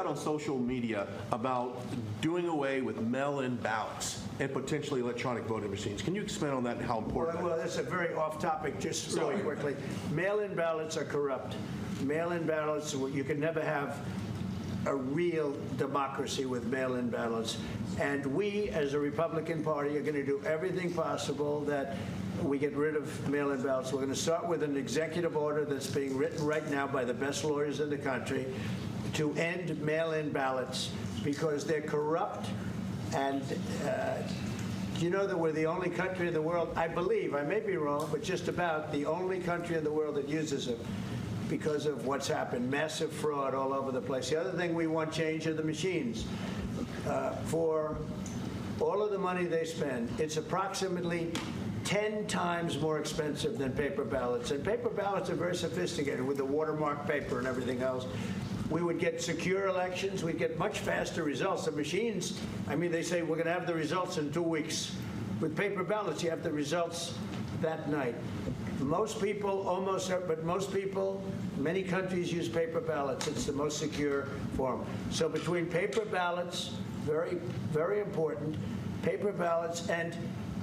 out on social media about doing away with mail-in ballots and potentially electronic voting machines. Can you expand on that and how important Well, that's a very off-topic, just really quickly. Mail-in ballots are corrupt. Mail-in ballots, you can never have a real democracy with mail-in ballots. And we, as a Republican Party, are going to do everything possible that we get rid of mail-in ballots. We're going to start with an executive order that's being written right now by the best lawyers in the country to end mail-in ballots because they're corrupt. And you know that we're the only country in the world, I believe, I may be wrong, but just about the only country in the world that uses them because of what's happened, massive fraud all over the place. The other thing we want change are the machines. For all of the money they spend, it's approximately 10 times more expensive than paper ballots. And paper ballots are very sophisticated with the watermark paper and everything else. We would get secure elections. We'd get much faster results. The machines, I mean, they say we're going to have the results in 2 weeks. With paper ballots, you have the results that night. Most people, but most people, many countries use paper ballots. It's the most secure form. So between paper ballots, very, very important, paper ballots, and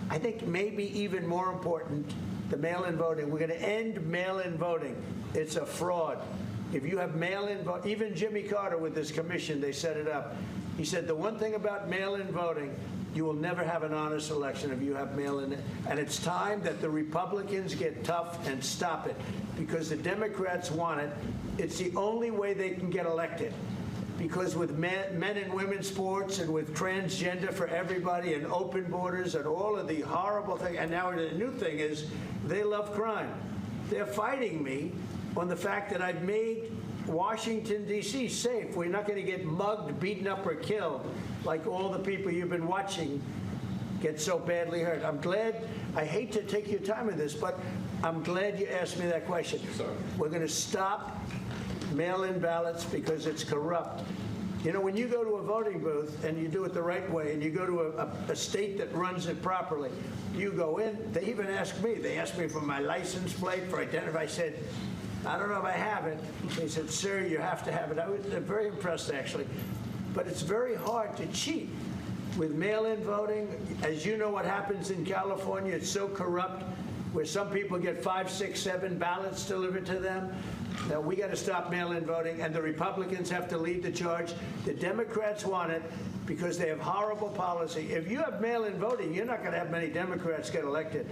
I think maybe even more important, the mail-in voting. We're going to end mail-in voting. It's a fraud. If you have mail-in vote, even Jimmy Carter with this commission, they set it up. He said the one thing about mail-in voting, you will never have an honest election if you have mail-in. And it's time that the Republicans get tough and stop it because the Democrats want it. It's the only way they can get elected. Because with men and women's sports and with transgender for everybody and open borders and all of the horrible things, and now the new thing is they love crime. They're fighting me on the fact that I've made Washington, D.C. safe. We're not going to get mugged, beaten up, or killed like all the people you've been watching get so badly hurt. I'm glad. I hate to take your time with this, but I'm glad you asked me that question. Sorry. We're going to stop mail-in ballots because it's corrupt. You know, when you go to a voting booth and you do it the right way and you go to a state that runs it properly, you go in. They even ask me. They asked me for my license plate, for identity. I said, I don't know if I have it. They said, sir, you have to have it. I was very impressed, actually. But it's very hard to cheat with mail-in voting. As you know what happens in California, it's so corrupt where some people get 5, 6, 7 ballots delivered to them. Now, we got to stop mail-in voting, and the Republicans have to lead the charge. The Democrats want it because they have horrible policy. If you have mail-in voting, you're not going to have many Democrats get elected.